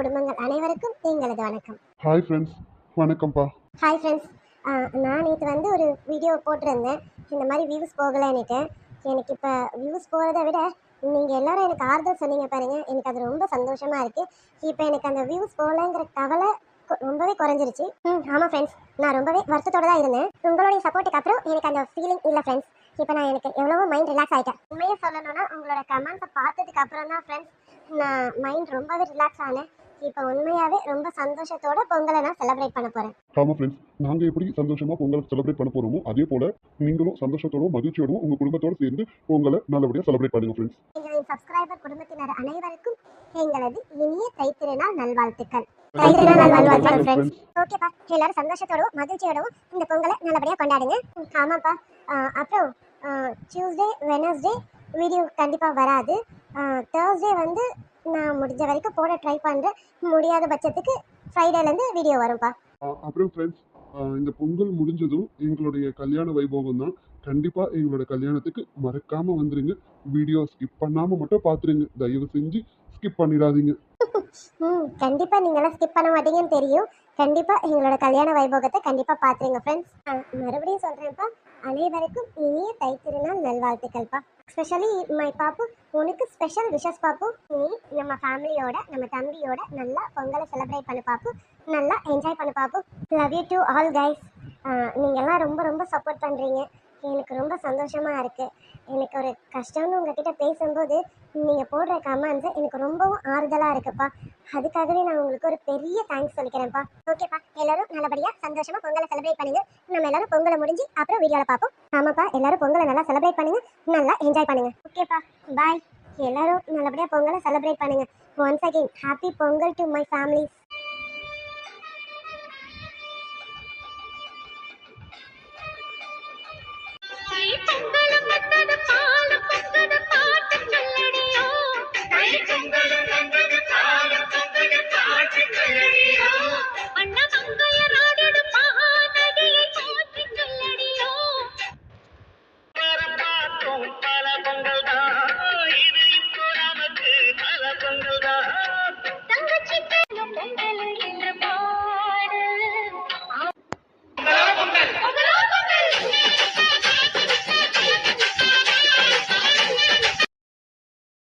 குடும்பங்கள் அனைவருக்கும் எங்களது வணக்கம். ஹாய் ஃப்ரெண்ட்ஸ், வணக்கம்ப்பா. Hi friends. நான் நேற்று வந்து ஒரு வீடியோ போட்டிருந்தேன். இந்த மாதிரி வியூஸ் போகலைன்னுட்டு. எனக்கு இப்போ வியூஸ் போகிறத விட நீங்கள் எல்லாரும் எனக்கு ஆறுதல் சொன்னீங்க பாருங்க, எனக்கு அது ரொம்ப சந்தோஷமாக இருக்குது. இப்போ எனக்கு அந்த வியூஸ் போகலைங்கிற கவலை ரொம்பவே குறைஞ்சிருச்சு. ஆமாம் ஃப்ரெண்ட்ஸ், நான் ரொம்பவே வருத்தத்தோடு தான் இருந்தேன். உங்களுடைய சப்போர்ட்டுக்கு அப்புறம் எனக்கு அந்த ஃபீலிங் இல்லை ஃப்ரெண்ட்ஸ். இப்போ நான் எனக்கு எவ்வளவோ மைண்ட் ரிலாக்ஸ் ஆகிட்டேன். உண்மையை சொல்லணும்னா உங்களோட கமெண்ட்ஸை பார்த்ததுக்கு அப்புறம் தான் ஃப்ரெண்ட்ஸ் நான் மைண்ட் ரொம்பவே ரிலாக்ஸ் ஆனேன். இப்போ உண்மையாகவே ரொம்ப சந்தோஷத்தோட பொங்கலை நான் செலிப்ரேட் பண்ண போகிறேன். ஆமாம் ஃப்ரெண்ட்ஸ், நாங்கள் எப்படி சந்தோஷமாக பொங்கல் செலிப்ரேட் பண்ண போகிறோமோ அதே போல் நீங்களும் சந்தோஷத்தோடும் மகிழ்ச்சியோடும் உங்கள் குடும்பத்தோடு சேர்ந்து பொங்கலை நல்லபடியாக செலிப்ரேட் பண்ணுங்க ஃப்ரெண்ட்ஸ். எங்களின் சப்ஸ்கிரைபர் குடும்பத்தினர் அனைவருக்கும் எங்களது இனிய தைத்திருநாள் நல்வாழ்த்துக்கள். ஓகேப்பா, எல்லாரும் சந்தோஷத்தோடவும் மகிழ்ச்சியோடவும் இந்த பொங்கலை நல்லபடியாக கொண்டாடுங்க. ஆமாப்பா. அப்புறம் டியூஸ்டே வெனஸ்டே வீடியோ கண்டிப்பாக வராது. தேர்ஸ்டே வந்து நான் முடிஞ்ச வரைக்கும் போட ட்ரை பண்ணுறேன். முடியாத பட்சத்துக்கு ஃப்ரைடேலேருந்து வீடியோ வரும்ப்பா. அப்புறம் ஃப்ரெண்ட்ஸ், இந்த பொங்கல் முடிஞ்சதும் எங்களுடைய கல்யாண வைபோகம் தான். கண்டிப்பாக எங்களோட கல்யாணத்துக்கு மறக்காமல் வந்துடுங்க. வீடியோ ஸ்கிப் பண்ணாமல் மட்டும் பார்த்துருங்க. தயவு செஞ்சு ஸ்கிப் பண்ணிடாதீங்க. கண்டிப்பாக நீங்களாம் ஸ்கிப் பண்ண மாட்டீங்கன்னு தெரியும். கண்டிப்பாக எங்களோட கல்யாண வைபோகத்தை கண்டிப்பாக பார்த்துருங்க ஃப்ரெண்ட்ஸ். மறுபடியும் சொல்கிறேன்ப்பா, அனைவருக்கும் இனிய தைத்திருநாள் நல்வாழ்த்துக்கள்ப்பா. ஸ்பெஷலி மை பாப்பு, உனக்கு ஸ்பெஷல் விஷஸ் பாப்பு. நீ நம்ம ஃபேமிலியோட நம்ம தம்பியோட நல்லா பொங்கலை செலிப்ரேட் பண்ண பாப்பு. நல்லா என்ஜாய் பண்ண பாப்பு. Love you to all guys. நீங்கள்லாம் ரொம்ப ரொம்ப சப்போர்ட் பண்ணுறீங்க. எனக்கு ரொம்ப சந்தோஷமாக இருக்குது. எனக்கு ஒரு கஷ்டம்னு உங்ககிட்ட பேசும்போது நீங்கள் போடுற கமெண்ட்ஸ் எனக்கு ரொம்பவும் ஆறுதலாக இருக்குப்பா. அதுக்காகவே நான் உங்களுக்கு ஒரு பெரிய தேங்க்ஸ் சொல்லிக்கிறேன்ப்பா. ஓகேப்பா, எல்லாரும் நல்லபடியாக சந்தோஷமாக பொங்கலை செலிப்ரேட் பண்ணுங்க. நம்ம எல்லாரும் பொங்கலை முடிஞ்சு அப்புறம் வீடியோவில் பார்ப்போம். ஆமாப்பா, எல்லாரும் பொங்கலை நல்லா செலிப்ரேட் பண்ணுங்க, நல்லா என்ஜாய் பண்ணுங்க. ஓகேப்பா, பாய். எல்லாரும் நல்லபடியாக பொங்கலை செலிப்ரேட் பண்ணுங்க. Once again happy Pongal to my families. Pongal